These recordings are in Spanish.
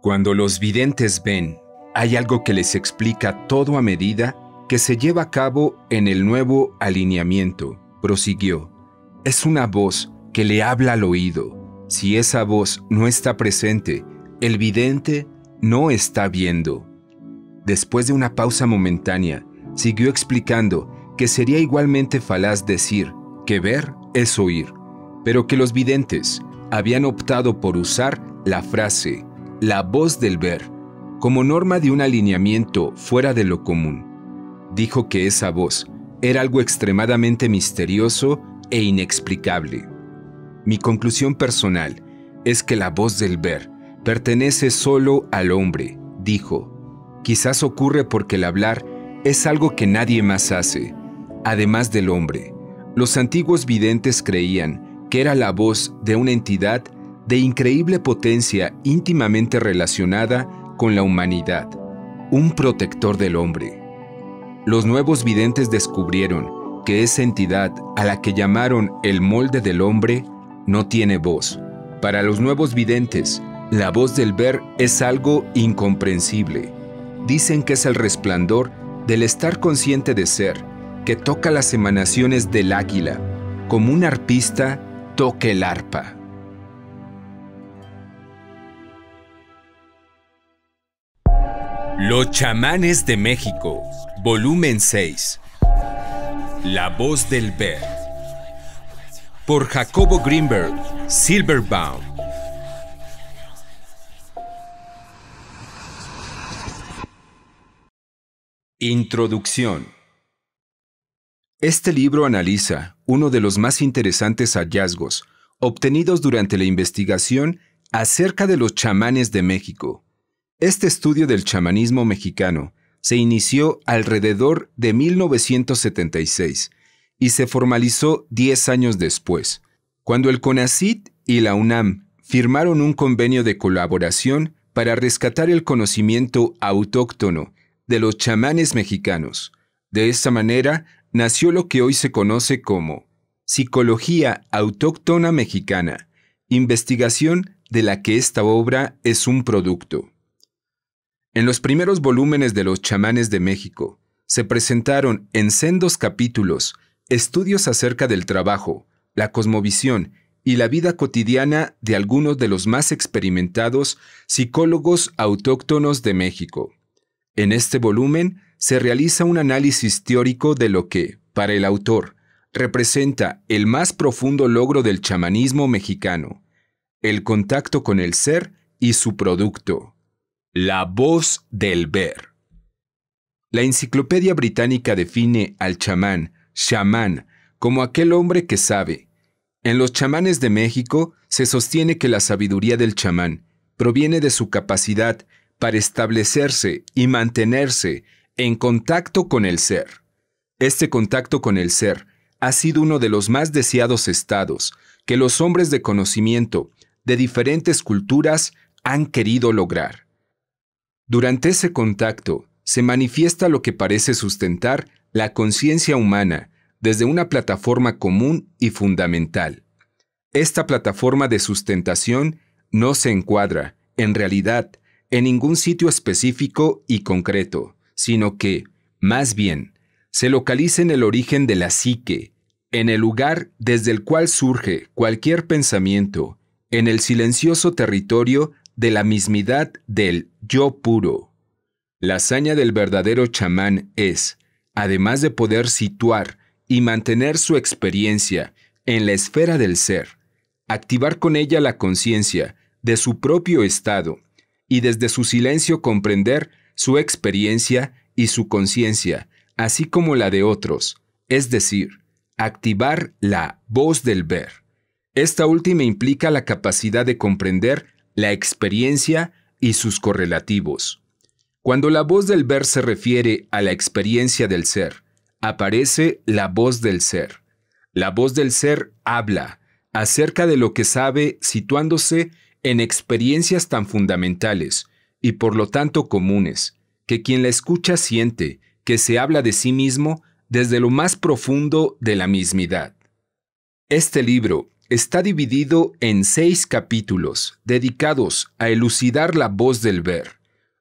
Cuando los videntes ven, hay algo que les explica todo a medida que se lleva a cabo en el nuevo alineamiento, prosiguió. Es una voz que le habla al oído. Si esa voz no está presente, el vidente no está viendo. Después de una pausa momentánea, siguió explicando que sería igualmente falaz decir que ver es oír, pero que los videntes habían optado por usar la frase «la voz del ver» como norma de un alineamiento fuera de lo común. Dijo que esa voz era algo extremadamente misterioso e inexplicable. Mi conclusión personal es que la voz del ver pertenece solo al hombre, dijo. Quizás ocurre porque el hablar es algo que nadie más hace, además del hombre. Los antiguos videntes creían que era la voz de una entidad de increíble potencia íntimamente relacionada con la humanidad, un protector del hombre. Los nuevos videntes descubrieron que esa entidad, a la que llamaron el molde del hombre, no tiene voz. Para los nuevos videntes, la voz del ver es algo incomprensible. Dicen que es el resplandor del estar consciente de ser, que toca las emanaciones del águila, como un arpista toca el arpa. Los chamanes de México, volumen 6. La voz del ver. Por Jacobo Greenberg, Silverbaum. Introducción. Este libro analiza uno de los más interesantes hallazgos obtenidos durante la investigación acerca de los chamanes de México. Este estudio del chamanismo mexicano se inició alrededor de 1976 y se formalizó 10 años después, cuando el CONACYT y la UNAM firmaron un convenio de colaboración para rescatar el conocimiento autóctono de los chamanes mexicanos. De esta manera, nació lo que hoy se conoce como Psicología Autóctona Mexicana, investigación de la que esta obra es un producto. En los primeros volúmenes de los chamanes de México, se presentaron en sendos capítulos estudios acerca del trabajo, la cosmovisión y la vida cotidiana de algunos de los más experimentados psicólogos autóctonos de México. En este volumen se realiza un análisis teórico de lo que, para el autor, representa el más profundo logro del chamanismo mexicano, el contacto con el ser y su producto. La voz del ver. La Enciclopedia Británica define al chamán, como aquel hombre que sabe. En los chamanes de México se sostiene que la sabiduría del chamán proviene de su capacidad para establecerse y mantenerse en contacto con el ser. Este contacto con el ser ha sido uno de los más deseados estados que los hombres de conocimiento de diferentes culturas han querido lograr. Durante ese contacto se manifiesta lo que parece sustentar la conciencia humana desde una plataforma común y fundamental. Esta plataforma de sustentación no se encuadra, en realidad, en ningún sitio específico y concreto, sino que, más bien, se localiza en el origen de la psique, en el lugar desde el cual surge cualquier pensamiento, en el silencioso territorio de la mismidad del yo puro. La hazaña del verdadero chamán es, además de poder situar y mantener su experiencia en la esfera del ser, activar con ella la conciencia de su propio estado y desde su silencio comprender su experiencia y su conciencia, así como la de otros, es decir, activar la voz del ver. Esta última implica la capacidad de comprender la experiencia y sus correlativos. Cuando la voz del ver se refiere a la experiencia del ser, aparece la voz del ser. La voz del ser habla acerca de lo que sabe situándose en experiencias tan fundamentales y por lo tanto comunes, que quien la escucha siente que se habla de sí mismo desde lo más profundo de la mismidad. Este libro está dividido en 6 capítulos dedicados a elucidar la voz del ver,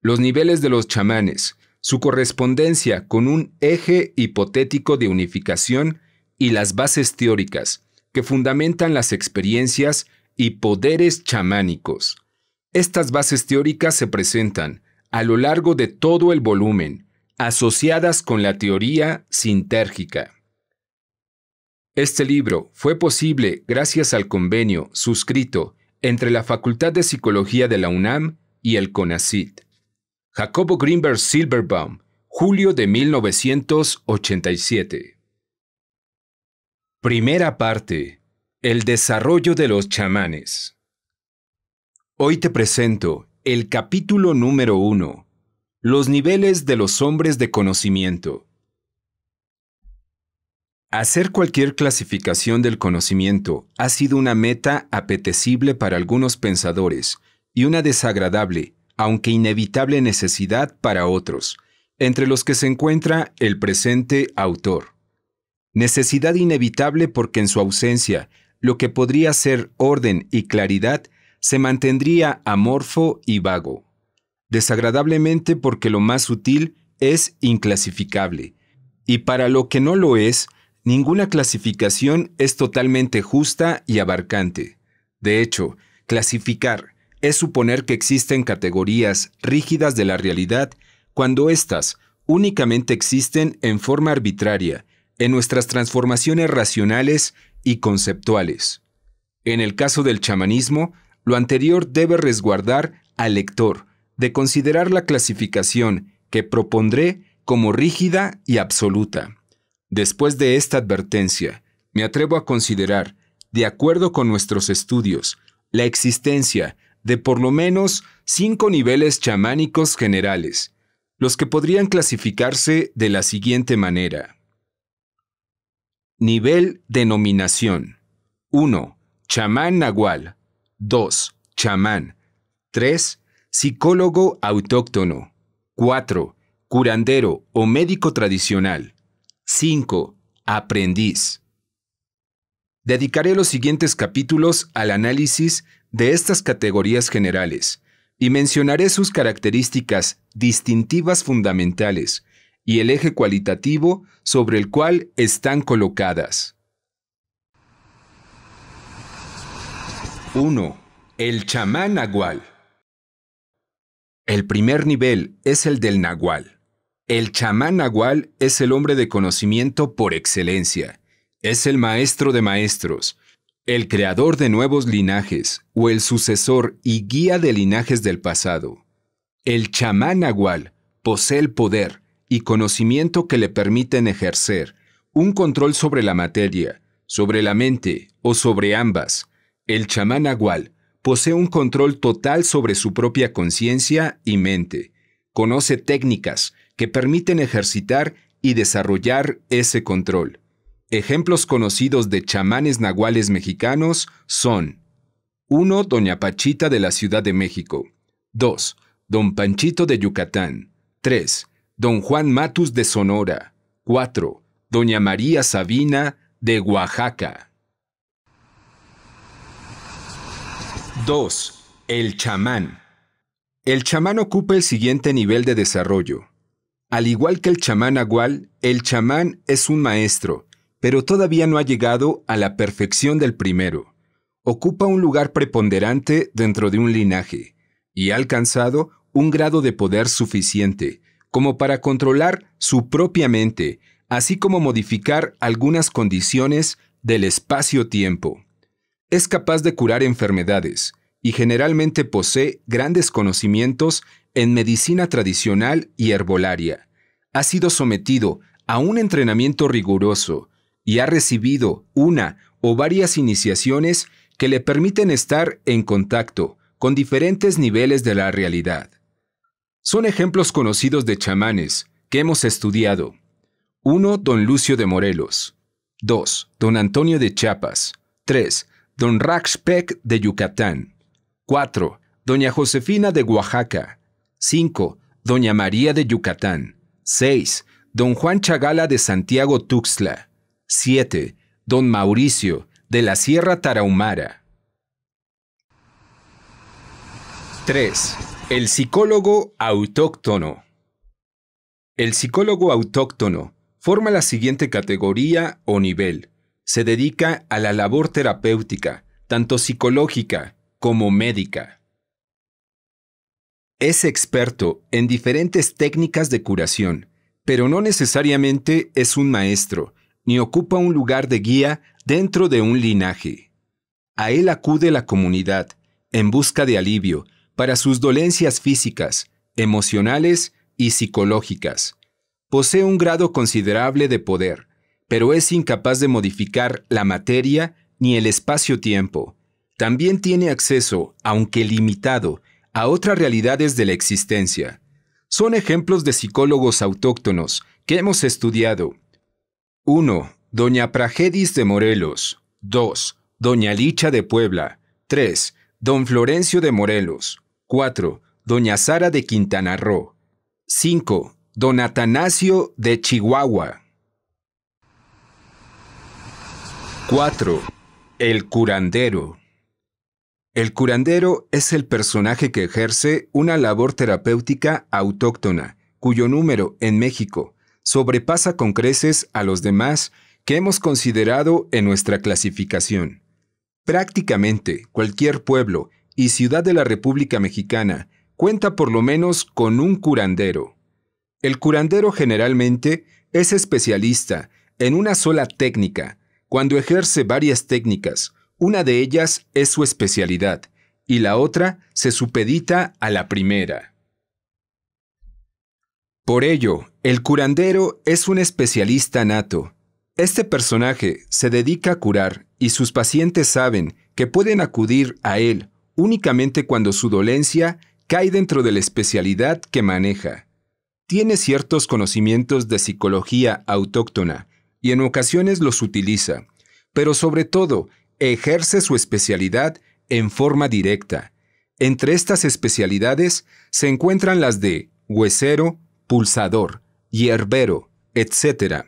los niveles de los chamanes, su correspondencia con un eje hipotético de unificación y las bases teóricas que fundamentan las experiencias y poderes chamánicos. Estas bases teóricas se presentan a lo largo de todo el volumen, asociadas con la teoría sintérgica. Este libro fue posible gracias al convenio suscrito entre la Facultad de Psicología de la UNAM y el CONACYT. Jacobo Grinberg Silberbaum, julio de 1987. Primera parte. El desarrollo de los chamanes. Hoy te presento el capítulo número 1. Los niveles de los hombres de conocimiento. Hacer cualquier clasificación del conocimiento ha sido una meta apetecible para algunos pensadores y una desagradable, aunque inevitable necesidad para otros, entre los que se encuentra el presente autor. Necesidad inevitable porque en su ausencia, lo que podría ser orden y claridad se mantendría amorfo y vago. Desagradablemente porque lo más sutil es inclasificable, y para lo que no lo es, ninguna clasificación es totalmente justa y abarcante. De hecho, clasificar es suponer que existen categorías rígidas de la realidad cuando éstas únicamente existen en forma arbitraria en nuestras transformaciones racionales y conceptuales. En el caso del chamanismo, lo anterior debe resguardar al lector de considerar la clasificación que propondré como rígida y absoluta. Después de esta advertencia, me atrevo a considerar, de acuerdo con nuestros estudios, la existencia de por lo menos 5 niveles chamánicos generales, los que podrían clasificarse de la siguiente manera. Nivel denominación. 1. Chamán nahual. 2. Chamán. 3. Psicólogo autóctono. 4. Curandero o médico tradicional. 5. Aprendiz. Dedicaré los siguientes capítulos al análisis de estas categorías generales y mencionaré sus características distintivas fundamentales y el eje cualitativo sobre el cual están colocadas. 1. El chamán nahual. El primer nivel es el del nahual. El chamán nahual es el hombre de conocimiento por excelencia. Es el maestro de maestros, el creador de nuevos linajes o el sucesor y guía de linajes del pasado. El chamán nahual posee el poder y conocimiento que le permiten ejercer un control sobre la materia, sobre la mente o sobre ambas. El chamán nahual posee un control total sobre su propia conciencia y mente. Conoce técnicas que permiten ejercitar y desarrollar ese control. Ejemplos conocidos de chamanes nahuales mexicanos son 1. Doña Pachita de la Ciudad de México. 2. Don Panchito de Yucatán. 3. Don Juan Matus de Sonora. 4. Doña María Sabina de Oaxaca. 2. El chamán. El chamán ocupa el siguiente nivel de desarrollo. Al igual que el chamán nahual, el chamán es un maestro, pero todavía no ha llegado a la perfección del primero. Ocupa un lugar preponderante dentro de un linaje y ha alcanzado un grado de poder suficiente como para controlar su propia mente, así como modificar algunas condiciones del espacio-tiempo. Es capaz de curar enfermedades y generalmente posee grandes conocimientos en medicina tradicional y herbolaria. Ha sido sometido a un entrenamiento riguroso y ha recibido una o varias iniciaciones que le permiten estar en contacto con diferentes niveles de la realidad. Son ejemplos conocidos de chamanes que hemos estudiado. 1. Don Lucio de Morelos. 2. Don Antonio de Chiapas. 3. Don Raxpec de Yucatán. 4. Doña Josefina de Oaxaca. 5. Doña María de Yucatán. 6. Don Juan Chagala de Santiago Tuxtla. 7. Don Mauricio de la Sierra Tarahumara. 3. El psicólogo autóctono. El psicólogo autóctono forma la siguiente categoría o nivel. Se dedica a la labor terapéutica, tanto psicológica como médica. Es experto en diferentes técnicas de curación, pero no necesariamente es un maestro, ni ocupa un lugar de guía dentro de un linaje. A él acude la comunidad, en busca de alivio para sus dolencias físicas, emocionales y psicológicas. Posee un grado considerable de poder, pero es incapaz de modificar la materia ni el espacio-tiempo. También tiene acceso, aunque limitado, a otras realidades de la existencia. Son ejemplos de psicólogos autóctonos que hemos estudiado. 1. Doña Pragedis de Morelos. 2. Doña Licha de Puebla. 3. Don Florencio de Morelos. 4. Doña Sara de Quintana Roo. 5. Don Atanasio de Chihuahua. 4. El curandero. El curandero es el personaje que ejerce una labor terapéutica autóctona, cuyo número, en México, sobrepasa con creces a los demás que hemos considerado en nuestra clasificación. Prácticamente cualquier pueblo y ciudad de la República Mexicana cuenta por lo menos con un curandero. El curandero generalmente es especialista en una sola técnica. Cuando ejerce varias técnicas, una de ellas es su especialidad y la otra se supedita a la primera. Por ello, el curandero es un especialista nato. Este personaje se dedica a curar y sus pacientes saben que pueden acudir a él únicamente cuando su dolencia cae dentro de la especialidad que maneja. Tiene ciertos conocimientos de psicología autóctona y en ocasiones los utiliza, pero sobre todo ejerce su especialidad en forma directa. Entre estas especialidades se encuentran las de huesero, pulsador, hierbero, etc.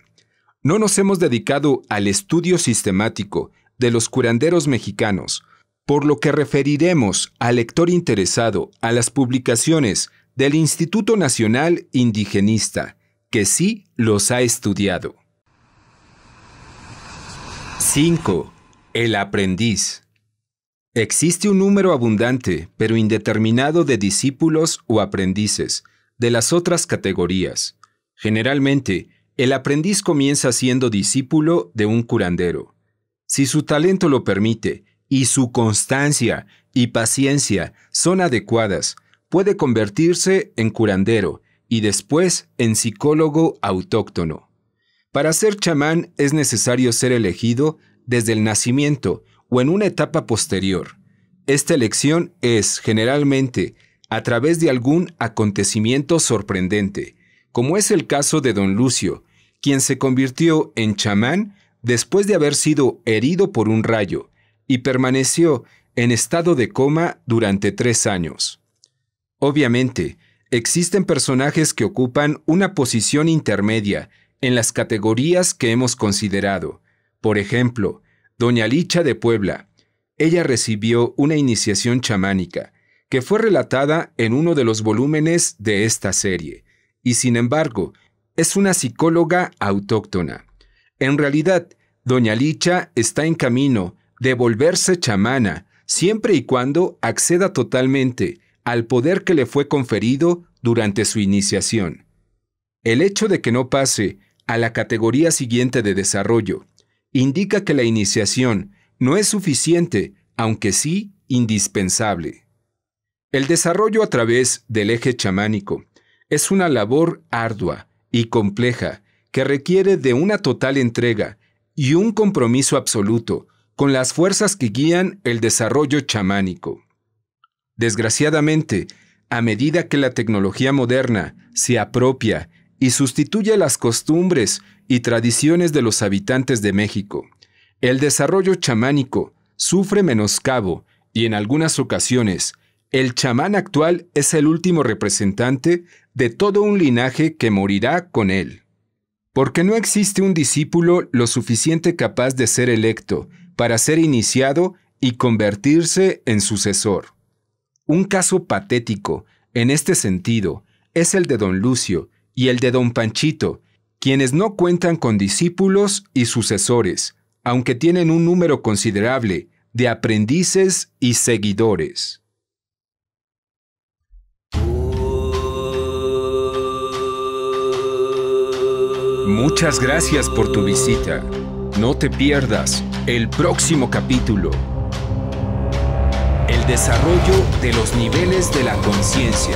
No nos hemos dedicado al estudio sistemático de los curanderos mexicanos, por lo que referiremos al lector interesado a las publicaciones del Instituto Nacional Indigenista, que sí los ha estudiado. 5. El aprendiz. Existe un número abundante, pero indeterminado de discípulos o aprendices de las otras categorías. Generalmente, el aprendiz comienza siendo discípulo de un curandero. Si su talento lo permite y su constancia y paciencia son adecuadas, puede convertirse en curandero y después en psicólogo autóctono. Para ser chamán es necesario ser elegido desde el nacimiento o en una etapa posterior. Esta elección es, generalmente, a través de algún acontecimiento sorprendente, como es el caso de don Lucio, quien se convirtió en chamán después de haber sido herido por un rayo y permaneció en estado de coma durante 3 años. Obviamente, existen personajes que ocupan una posición intermedia en las categorías que hemos considerado. Por ejemplo, doña Licha de Puebla. Ella recibió una iniciación chamánica, que fue relatada en uno de los volúmenes de esta serie, y sin embargo, es una psicóloga autóctona. En realidad, doña Licha está en camino de volverse chamana, siempre y cuando acceda totalmente al poder que le fue conferido durante su iniciación. El hecho de que no pase a la categoría siguiente de desarrollo indica que la iniciación no es suficiente, aunque sí indispensable. El desarrollo a través del eje chamánico es una labor ardua y compleja que requiere de una total entrega y un compromiso absoluto con las fuerzas que guían el desarrollo chamánico. Desgraciadamente, a medida que la tecnología moderna se apropia y sustituye las costumbres y tradiciones de los habitantes de México, el desarrollo chamánico sufre menoscabo y en algunas ocasiones, el chamán actual es el último representante de todo un linaje que morirá con él. Porque no existe un discípulo lo suficiente capaz de ser electo para ser iniciado y convertirse en sucesor. Un caso patético, en este sentido, es el de don Lucio y el de don Panchito, quienes no cuentan con discípulos y sucesores, aunque tienen un número considerable de aprendices y seguidores. Muchas gracias por tu visita. No te pierdas el próximo capítulo. El desarrollo de los niveles de la conciencia.